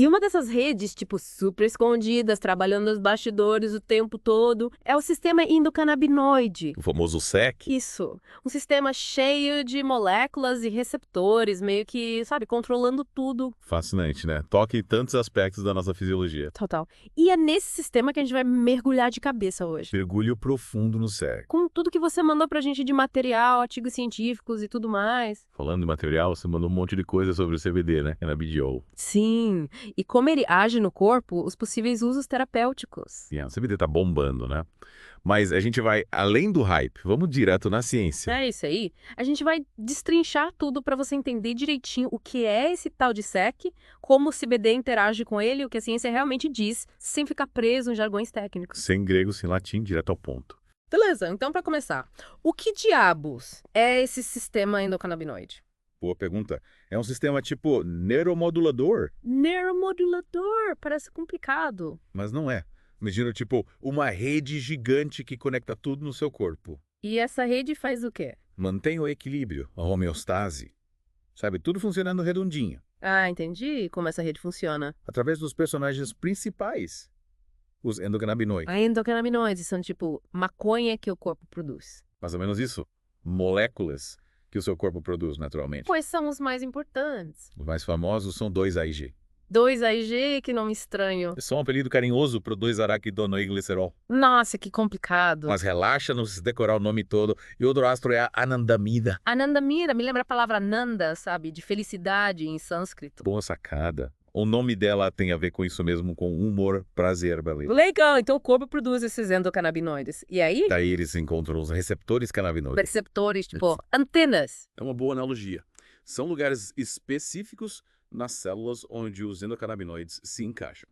E uma dessas redes, tipo, super escondidas, trabalhando nos bastidores o tempo todo, é o sistema endocannabinoide. O famoso SEC. Isso. Um sistema cheio de moléculas e receptores, meio que, sabe, controlando tudo. Fascinante, né? Toca em tantos aspectos da nossa fisiologia. Total. E é nesse sistema que a gente vai mergulhar de cabeça hoje. Mergulho profundo no SEC. Com tudo que você mandou pra gente de material, artigos científicos e tudo mais. Falando de material, você mandou um monte de coisa sobre o CBD, né? Cannabidiol. Sim. E como ele age no corpo, os possíveis usos terapêuticos. E o CBD tá bombando, né? Mas a gente vai além do hype, vamos direto na ciência. É isso aí. A gente vai destrinchar tudo pra você entender direitinho o que é esse tal de SEC, como o CBD interage com ele, o que a ciência realmente diz, sem ficar preso em jargões técnicos. Sem grego, sem latim, direto ao ponto. Beleza, então pra começar, o que diabos é esse sistema endocannabinoide? Boa pergunta. É um sistema tipo neuromodulador, Neuromodulador, parece complicado. mas não é. Imagina, tipo, uma rede gigante que conecta tudo no seu corpo. E essa rede faz o quê? Mantém o equilíbrio, a homeostase. Sabe, tudo funcionando redondinho. Ah, entendi como essa rede funciona. Através dos personagens principais, os endocannabinoides. A endocannabinoides são tipo maconha que o corpo produz. Mais ou menos isso. Moléculas que o seu corpo produz naturalmente. Quais são os mais importantes? Os mais famosos são 2-AIG. 2-AIG, que nome estranho. É só um apelido carinhoso para o 2-araquidonoiglicerol. Nossa, que complicado. Mas relaxa, não se decorar o nome todo. E outro astro é a anandamida. Anandamida, me lembra a palavra Nanda, sabe? De felicidade em sânscrito. Boa sacada. O nome dela tem a ver com isso mesmo, com humor, prazer, beleza. Legal, então o corpo produz esses endocannabinoides. E aí? Daí eles encontram os receptores canabinoides. Receptores, tipo antenas. É uma boa analogia. São lugares específicos nas células onde os endocannabinoides se encaixam.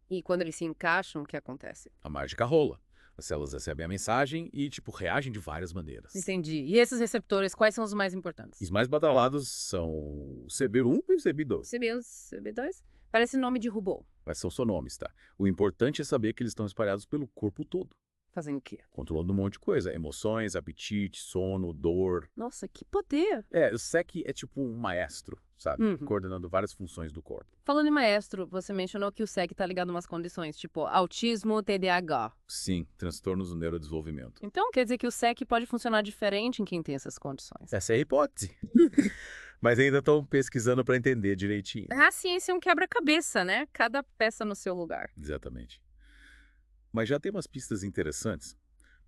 E quando eles se encaixam, o que acontece? A mágica rola. As células recebem a mensagem e, reagem de várias maneiras. Entendi. E esses receptores, quais são os mais importantes? Os mais badalados são o CB1 e o CB2. CB1, CB2? Parece nome de robô. Mas são só nomes, tá? O importante é saber que eles estão espalhados pelo corpo todo. Fazendo o quê? Controlando um monte de coisa. Emoções, apetite, sono, dor. Nossa, que poder! O SEC é tipo um maestro, sabe? Coordenando várias funções do corpo. Falando em maestro, você mencionou que o SEC está ligado a umas condições, tipo autismo, TDAH. Sim, transtornos do neurodesenvolvimento. Então quer dizer que o SEC pode funcionar diferente em quem tem essas condições. Essa é a hipótese. Mas ainda estão pesquisando para entender direitinho. A ciência é um quebra-cabeça, né? Cada peça no seu lugar. Exatamente. Mas já tem umas pistas interessantes.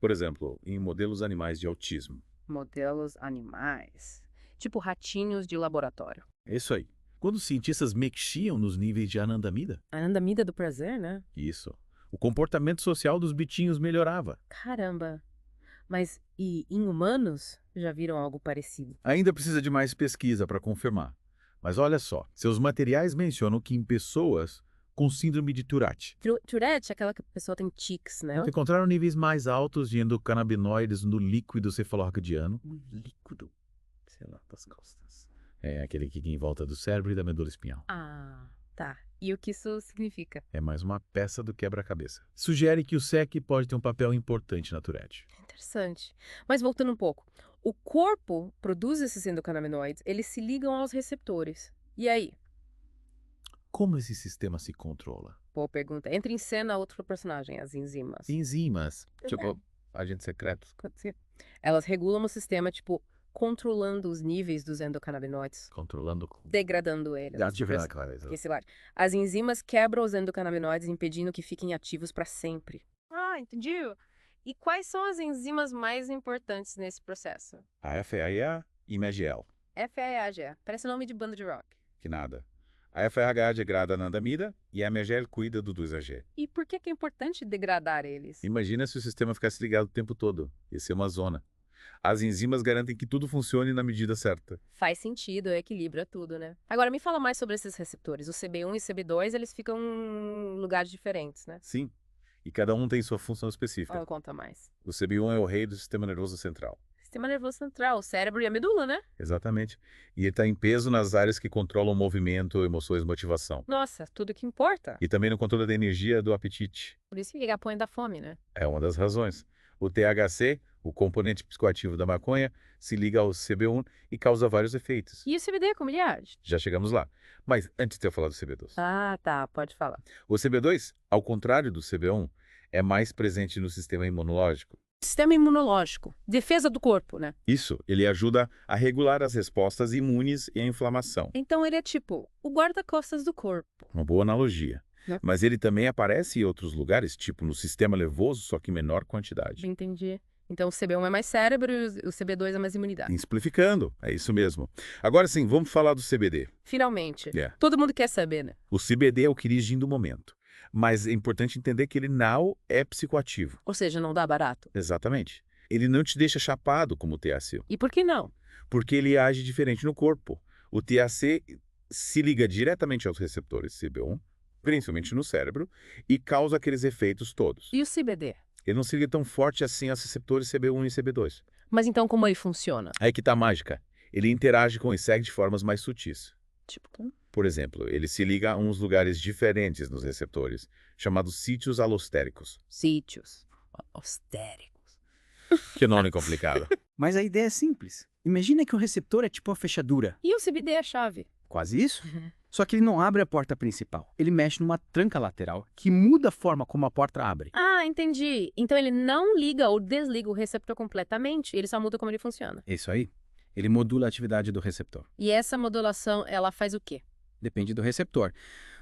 Por exemplo, em modelos animais de autismo. Modelos animais. Tipo ratinhos de laboratório. É isso aí. Quando os cientistas mexiam nos níveis de anandamida. Anandamida do prazer, né? Isso. O comportamento social dos bichinhos melhorava. Caramba. Mas e em humanos já viram algo parecido? Ainda precisa de mais pesquisa para confirmar. Mas olha só, seus materiais mencionam que em pessoas com síndrome de Tourette Tourette é aquela que a pessoa tem tics, né? encontraram níveis mais altos de endocannabinoides no líquido cefalorraquidiano. Um líquido. Sei lá, das costas. É aquele que fica em volta do cérebro e da medula espinhal. Ah, tá. E o que isso significa? É mais uma peça do quebra-cabeça. Sugere que o SEC pode ter um papel importante na Tourette. Interessante. Mas voltando um pouco. O corpo produz esses endocannabinoides, eles se ligam aos receptores. E aí? Como esse sistema se controla? Boa pergunta. Entra em cena outro personagem, as enzimas. Enzimas, tipo agentes secretos. Elas regulam o sistema, tipo, controlando os níveis dos endocannabinoides. Controlando. Degradando eles. Esse lado. As enzimas quebram os endocannabinoides, impedindo que fiquem ativos para sempre. Ah, entendi. E quais são as enzimas mais importantes nesse processo? A FAA e MEGL. FAAG. Parece nome de banda de rock. Que nada. A FAH degrada a anandamida e a MEGL cuida do 2-AG. E por que é importante degradar eles? Imagina se o sistema ficasse ligado o tempo todo. Ia ser uma zona. As enzimas garantem que tudo funcione na medida certa. Faz sentido, equilibra tudo, né? Agora, me fala mais sobre esses receptores. O CB1 e o CB2, eles ficam em lugares diferentes, né? Sim. E cada um tem sua função específica. Conta mais. O CB1 é o rei do sistema nervoso central. Sistema nervoso central, o cérebro e a medula, né? Exatamente. E ele está em peso nas áreas que controlam o movimento, emoções e motivação. Nossa, tudo que importa. E também no controle da energia do apetite. Por isso que ligar põe da fome, né? É uma das razões. O THC, o componente psicoativo da maconha, se liga ao CB1 e causa vários efeitos. E o CBD, como ele age? Já chegamos lá. Mas antes de eu falar do CB2. Ah, tá, pode falar. O CB2, ao contrário do CB1, é mais presente no sistema imunológico. Sistema imunológico, defesa do corpo, né? Isso, ele ajuda a regular as respostas imunes e a inflamação. Então ele é tipo o guarda-costas do corpo. Uma boa analogia. Né? Mas ele também aparece em outros lugares, tipo no sistema nervoso, só que em menor quantidade. Entendi. Então o CB1 é mais cérebro e o CB2 é mais imunidade. Simplificando, é isso mesmo. Agora sim, vamos falar do CBD. Finalmente. É. Todo mundo quer saber, né? O CBD é o queridinho do momento. Mas é importante entender que ele não é psicoativo. Ou seja, não dá barato. Exatamente. Ele não te deixa chapado como o THC. E por que não? Porque ele age diferente no corpo. O THC se liga diretamente aos receptores CB1, principalmente no cérebro, e causa aqueles efeitos todos. E o CBD? Ele não se liga tão forte assim aos receptores CB1 e CB2. Mas então como ele funciona? Aí que tá a mágica. Ele interage com o ECG de formas mais sutis. Tipo, como? Por exemplo, ele se liga a uns lugares diferentes nos receptores, chamados sítios alostéricos. Sítios alostéricos. Que nome complicado. Mas a ideia é simples. Imagina que o receptor é tipo a fechadura. E o CBD é a chave. Quase isso. Só que ele não abre a porta principal. Ele mexe numa tranca lateral que muda a forma como a porta abre. Ah, entendi. Então ele não liga ou desliga o receptor completamente, ele só muda como ele funciona. Isso aí. Ele modula a atividade do receptor. E essa modulação, ela faz o quê? Depende do receptor.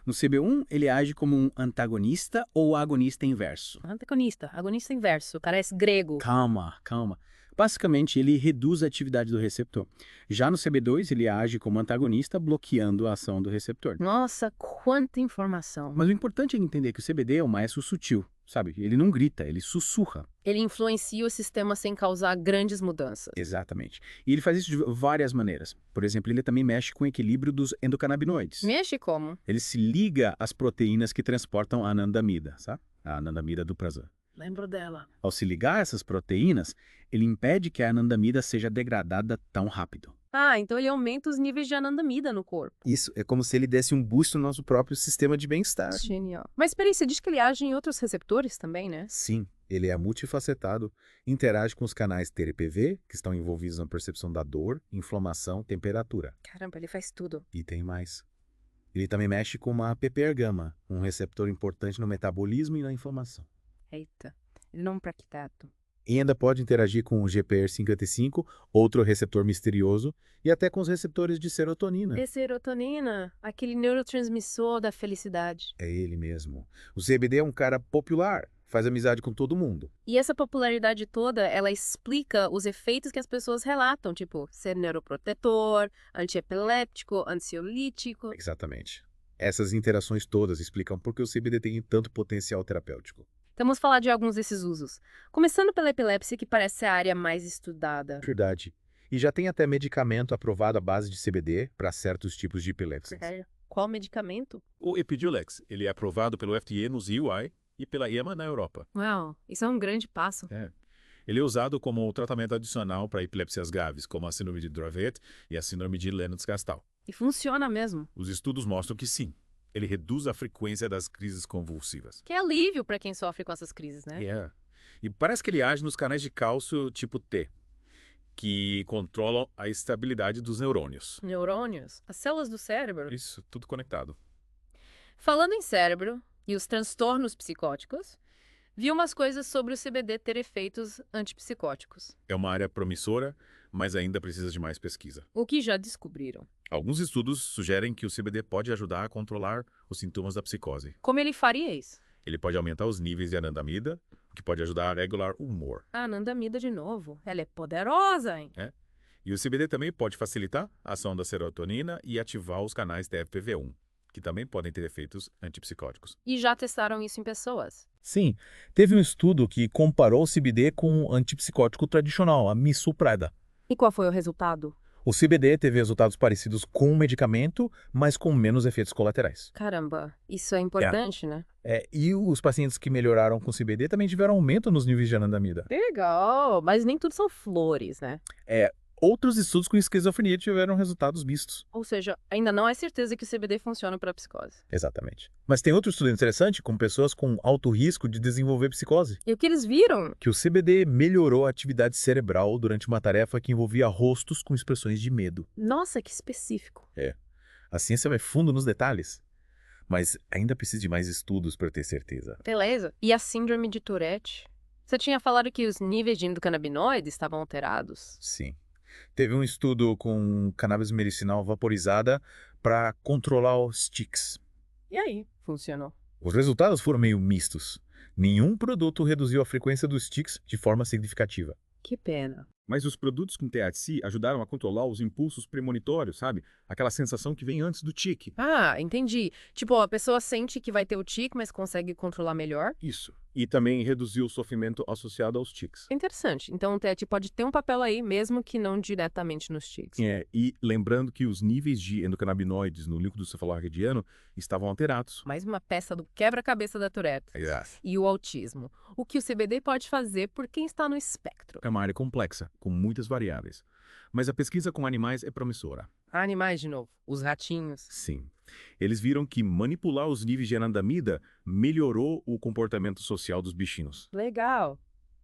No CB1, ele age como um antagonista ou agonista inverso. Antagonista, agonista inverso, parece grego. Calma, calma. Basicamente, ele reduz a atividade do receptor. Já no CB2, ele age como antagonista, bloqueando a ação do receptor. Nossa, quanta informação. Mas o importante é entender que o CBD é o maestro sutil, sabe? Ele não grita, ele sussurra. Ele influencia o sistema sem causar grandes mudanças. Exatamente. E ele faz isso de várias maneiras. Por exemplo, ele também mexe com o equilíbrio dos endocannabinoides. Mexe como? Ele se liga às proteínas que transportam a anandamida, sabe? A anandamida do prazer. Lembro dela. Ao se ligar a essas proteínas, ele impede que a anandamida seja degradada tão rápido. Ah, então ele aumenta os níveis de anandamida no corpo. Isso, é como se ele desse um boost no nosso próprio sistema de bem-estar. Genial. Mas peraí, você diz que ele age em outros receptores também, né? Sim, ele é multifacetado, interage com os canais TRPV, que estão envolvidos na percepção da dor, inflamação, temperatura. Caramba, ele faz tudo. E tem mais. Ele também mexe com uma PPR-gama, um receptor importante no metabolismo e na inflamação. Eita, ele não praquitato. E ainda pode interagir com o GPR55, outro receptor misterioso, e até com os receptores de serotonina. E serotonina, aquele neurotransmissor da felicidade. É ele mesmo. O CBD é um cara popular, faz amizade com todo mundo. E essa popularidade toda, ela explica os efeitos que as pessoas relatam, tipo ser neuroprotetor, antiepiléptico, ansiolítico. Exatamente. Essas interações todas explicam por que o CBD tem tanto potencial terapêutico. Então vamos falar de alguns desses usos. Começando pela epilepsia, que parece ser a área mais estudada. Verdade. E já tem até medicamento aprovado à base de CBD para certos tipos de epilepsia. Qual medicamento? O Epidiolex, ele é aprovado pelo FDA nos UI e pela EMA na Europa. Uau, isso é um grande passo. Ele é usado como tratamento adicional para epilepsias graves, como a síndrome de Dravet e a síndrome de Lennox-Gastaut. E funciona mesmo. Os estudos mostram que sim, ele reduz a frequência das crises convulsivas. Que alívio para quem sofre com essas crises, né? E parece que ele age nos canais de cálcio tipo T, que controlam a estabilidade dos neurônios. Neurônios? As células do cérebro? Isso, tudo conectado. Falando em cérebro e os transtornos psicóticos, vi umas coisas sobre o CBD ter efeitos antipsicóticos. É uma área promissora, mas ainda precisa de mais pesquisa. O que já descobriram? Alguns estudos sugerem que o CBD pode ajudar a controlar os sintomas da psicose. Como ele faria isso? Ele pode aumentar os níveis de anandamida, o que pode ajudar a regular o humor. A anandamida de novo. Ela é poderosa, hein? E o CBD também pode facilitar a ação da serotonina e ativar os canais TFPV1, que também podem ter efeitos antipsicóticos. E já testaram isso em pessoas? Sim, teve um estudo que comparou o CBD com o antipsicótico tradicional, a misoprada. E qual foi o resultado? O CBD teve resultados parecidos com o medicamento, mas com menos efeitos colaterais. Caramba, isso é importante, né? E os pacientes que melhoraram com o CBD também tiveram aumento nos níveis de anandamida. Legal, mas nem tudo são flores, né? Outros estudos com esquizofrenia tiveram resultados mistos. Ou seja, ainda não é certeza que o CBD funciona para psicose. Exatamente. Mas tem outro estudo interessante com pessoas com alto risco de desenvolver psicose. E o que eles viram? Que o CBD melhorou a atividade cerebral durante uma tarefa que envolvia rostos com expressões de medo. Nossa, que específico. A ciência vai fundo nos detalhes. Mas ainda precisa de mais estudos para ter certeza. Beleza. E a síndrome de Tourette? Você tinha falado que os níveis de endocannabinoides estavam alterados. Sim. Teve um estudo com cannabis medicinal vaporizada para controlar os tics. E aí? Funcionou. Os resultados foram meio mistos. Nenhum produto reduziu a frequência dos tics de forma significativa. Que pena. Mas os produtos com THC ajudaram a controlar os impulsos premonitórios, sabe? Aquela sensação que vem antes do tique. Ah, entendi. Tipo, a pessoa sente que vai ter o tique, mas consegue controlar melhor. Isso. E também reduziu o sofrimento associado aos tiques. Interessante. Então o THC pode ter um papel aí, mesmo que não diretamente nos tiques. E lembrando que os níveis de endocannabinoides no líquido cefalorraquidiano estavam alterados. Mais uma peça do quebra-cabeça da Tourette. Exato. E o autismo. O que o CBD pode fazer por quem está no espectro. É uma área complexa, com muitas variáveis. Mas a pesquisa com animais é promissora. Animais, de novo. Os ratinhos. Sim. Eles viram que manipular os níveis de anandamida melhorou o comportamento social dos bichinhos. Legal.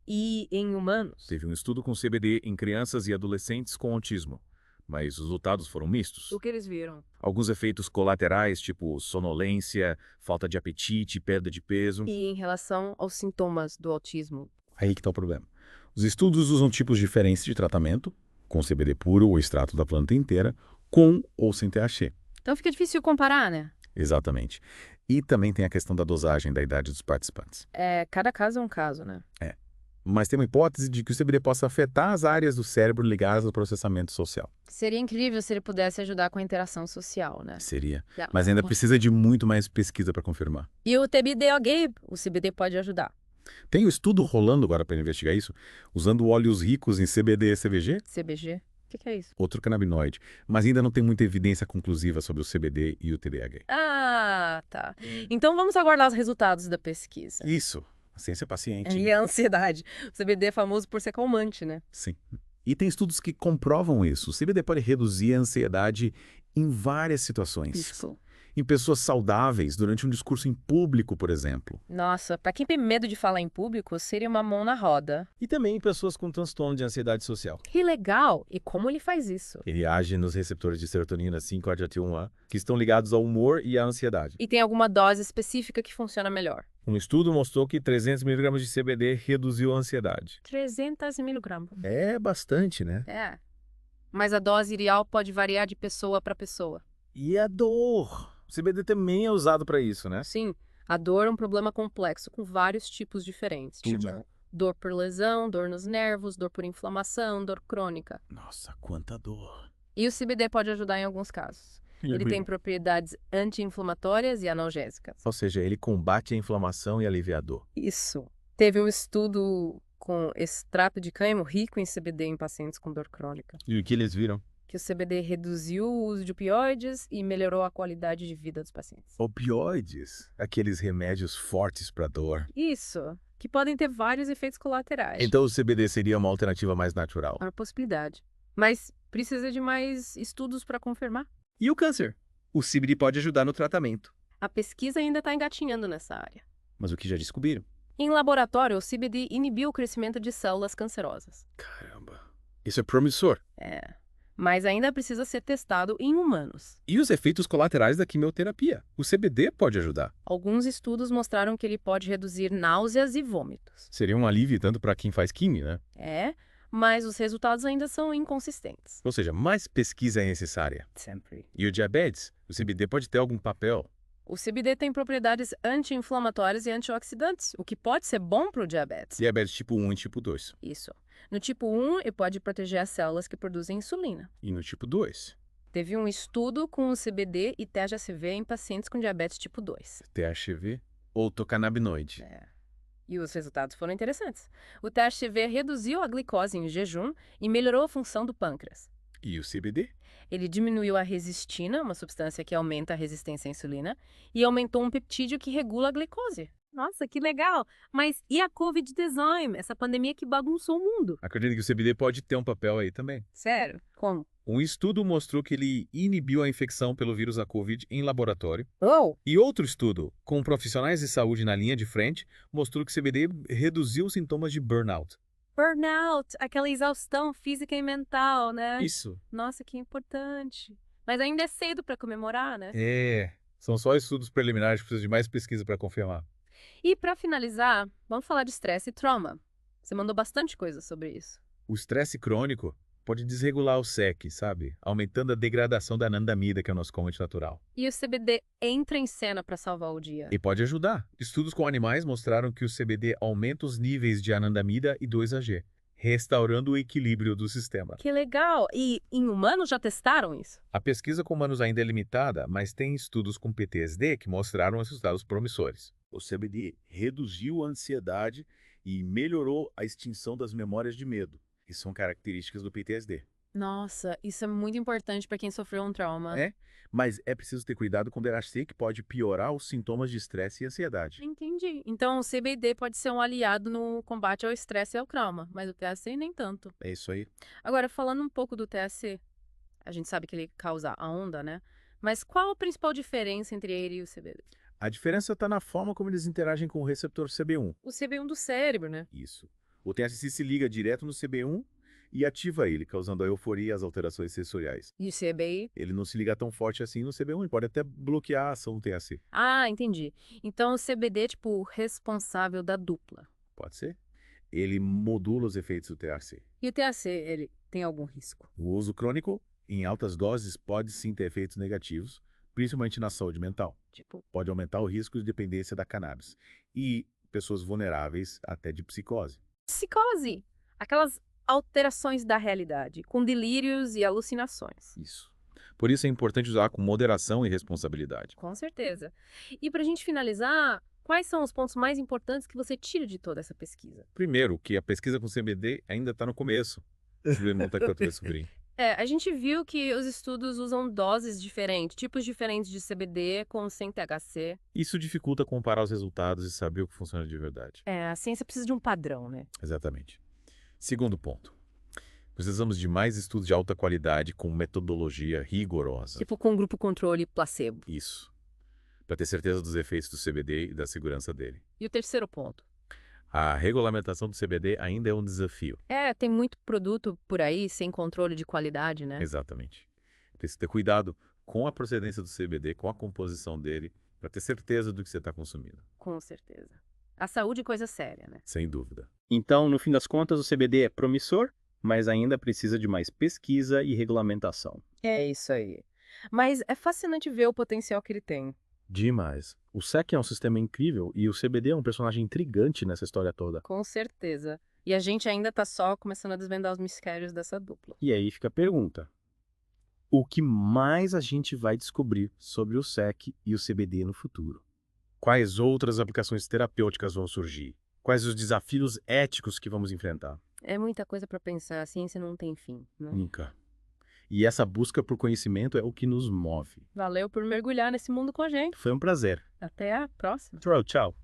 E em humanos? Teve um estudo com CBD em crianças e adolescentes com autismo, mas os resultados foram mistos. O que eles viram? Alguns efeitos colaterais, tipo sonolência, falta de apetite, perda de peso. E em relação aos sintomas do autismo? Aí que está o problema. Os estudos usam tipos diferentes de tratamento, com CBD puro ou extrato da planta inteira, com ou sem THC. Então fica difícil comparar, né? Exatamente. E também tem a questão da dosagem da idade dos participantes. Cada caso é um caso, né? Mas tem uma hipótese de que o CBD possa afetar as áreas do cérebro ligadas ao processamento social. Seria incrível se ele pudesse ajudar com a interação social, né? Seria. Mas ainda precisa de muito mais pesquisa para confirmar. E o TBD, o CBD pode ajudar. Tem um estudo rolando agora para investigar isso, usando óleos ricos em CBD e CBG, CBG? O que é isso? outro canabinoide, mas ainda não tem muita evidência conclusiva sobre o CBD e o TDAH. Ah, tá. Então vamos aguardar os resultados da pesquisa. Isso. A ciência é paciente. E a ansiedade. O CBD é famoso por ser calmante, né? Sim. E tem estudos que comprovam isso. O CBD pode reduzir a ansiedade em várias situações. Isso. Em pessoas saudáveis, durante um discurso em público, por exemplo. Nossa, pra quem tem medo de falar em público, seria uma mão na roda. E também em pessoas com transtorno de ansiedade social. Que legal! E como ele faz isso? Ele age nos receptores de serotonina 5-HT1A, que estão ligados ao humor e à ansiedade. E tem alguma dose específica que funciona melhor? Um estudo mostrou que 300 mg de CBD reduziu a ansiedade. 300 miligramas. É bastante, né? É. Mas a dose ideal pode variar de pessoa para pessoa. E a dor? O CBD também é usado para isso, né? Sim, a dor é um problema complexo com vários tipos diferentes. Tipo, dor por lesão, dor nos nervos, dor por inflamação, dor crônica. Nossa, quanta dor. E o CBD pode ajudar em alguns casos. Ele tem propriedades anti-inflamatórias e analgésicas. Ou seja, ele combate a inflamação e alivia a dor. Isso. Teve um estudo com extrato de cânhamo rico em CBD em pacientes com dor crônica. E o que eles viram? Que o CBD reduziu o uso de opioides e melhorou a qualidade de vida dos pacientes. Opioides? Aqueles remédios fortes para dor. Isso. Que podem ter vários efeitos colaterais. Então o CBD seria uma alternativa mais natural. É uma possibilidade. Mas precisa de mais estudos para confirmar. E o câncer? O CBD pode ajudar no tratamento. A pesquisa ainda está engatinhando nessa área. Mas o que já descobriram? Em laboratório, o CBD inibiu o crescimento de células cancerosas. Caramba. Isso é promissor. É. Mas ainda precisa ser testado em humanos. E os efeitos colaterais da quimioterapia? O CBD pode ajudar. Alguns estudos mostraram que ele pode reduzir náuseas e vômitos. Seria um alívio tanto para quem faz quimio, né? É, mas os resultados ainda são inconsistentes. Ou seja, mais pesquisa é necessária. Sempre. E o diabetes? O CBD pode ter algum papel? O CBD tem propriedades anti-inflamatórias e antioxidantes, o que pode ser bom para o diabetes. Diabetes tipo 1 e tipo 2. Isso. No tipo 1, ele pode proteger as células que produzem insulina. E no tipo 2? Teve um estudo com o CBD e THCV em pacientes com diabetes tipo 2. THCV ou tocannabinoide. E os resultados foram interessantes. O THCV reduziu a glicose em jejum e melhorou a função do pâncreas. E o CBD? Ele diminuiu a resistina, uma substância que aumenta a resistência à insulina, e aumentou um peptídeo que regula a glicose. Nossa, que legal! Mas e a Covid-19, essa pandemia que bagunçou o mundo? Acredito que o CBD pode ter um papel aí também. Sério? Como? Um estudo mostrou que ele inibiu a infecção pelo vírus da Covid em laboratório. Oh! E outro estudo, com profissionais de saúde na linha de frente, mostrou que o CBD reduziu os sintomas de burnout. Burnout, aquela exaustão física e mental, né? Isso. Nossa, que importante. Mas ainda é cedo para comemorar, né? São só estudos preliminares, precisa de mais pesquisa para confirmar. E para finalizar, vamos falar de estresse e trauma. Você mandou bastante coisa sobre isso. O estresse crônico pode desregular o SEC, sabe? Aumentando a degradação da anandamida, que é o nosso calmante natural. E o CBD entra em cena para salvar o dia. E pode ajudar. Estudos com animais mostraram que o CBD aumenta os níveis de anandamida e 2-AG, restaurando o equilíbrio do sistema. Que legal! E em humanos já testaram isso? A pesquisa com humanos ainda é limitada, mas tem estudos com PTSD que mostraram resultados promissores. O CBD reduziu a ansiedade e melhorou a extinção das memórias de medo, que são características do PTSD. Nossa, isso é muito importante para quem sofreu um trauma. Mas é preciso ter cuidado com o DHC, que pode piorar os sintomas de estresse e ansiedade. Entendi. Então o CBD pode ser um aliado no combate ao estresse e ao trauma, mas o THC nem tanto. É isso aí. Agora, falando um pouco do THC, a gente sabe que ele causa a onda, né? Mas qual a principal diferença entre ele e o CBD? A diferença está na forma como eles interagem com o receptor CB1. O CB1 do cérebro, né? Isso. O THC se liga direto no CB1 e ativa ele, causando a euforia e as alterações sensoriais. E o CBI? Ele não se liga tão forte assim no CB1, ele pode até bloquear a ação do THC. Ah, entendi. Então o CBD é tipo o responsável da dupla. Pode ser? Ele modula os efeitos do THC. E o THC, ele tem algum risco? O uso crônico, em altas doses, pode sim ter efeitos negativos, principalmente na saúde mental. Tipo, Pode aumentar o risco de dependência da cannabis. E pessoas vulneráveis até de psicose. psicose! Aquelas alterações da realidade, com delírios e alucinações. Isso. Por isso é importante usar com moderação e responsabilidade. Com certeza. E pra gente finalizar, quais são os pontos mais importantes que você tira de toda essa pesquisa? Primeiro, que a pesquisa com CBD ainda está no começo. A gente viu que os estudos usam doses diferentes, tipos diferentes de CBD com sem THC. Isso dificulta comparar os resultados e saber o que funciona de verdade. A ciência precisa de um padrão, né? Exatamente. Segundo ponto. Precisamos de mais estudos de alta qualidade com metodologia rigorosa. Tipo com grupo controle placebo. Isso. Para ter certeza dos efeitos do CBD e da segurança dele. E o terceiro ponto? A regulamentação do CBD ainda é um desafio. Tem muito produto por aí sem controle de qualidade, né? Exatamente. Precisa ter cuidado com a procedência do CBD, com a composição dele, para ter certeza do que você está consumindo. Com certeza. A saúde é coisa séria, né? Sem dúvida. Então, no fim das contas, o CBD é promissor, mas ainda precisa de mais pesquisa e regulamentação. É isso aí. Mas é fascinante ver o potencial que ele tem. Demais. O SEC é um sistema incrível e o CBD é um personagem intrigante nessa história toda. Com certeza. E a gente ainda tá só começando a desvendar os mistérios dessa dupla. E aí fica a pergunta. O que mais a gente vai descobrir sobre o SEC e o CBD no futuro? Quais outras aplicações terapêuticas vão surgir? Quais os desafios éticos que vamos enfrentar? É muita coisa para pensar, a ciência não tem fim, né? Nunca. E essa busca por conhecimento é o que nos move. Valeu por mergulhar nesse mundo com a gente. Foi um prazer. Até a próxima. Tchau.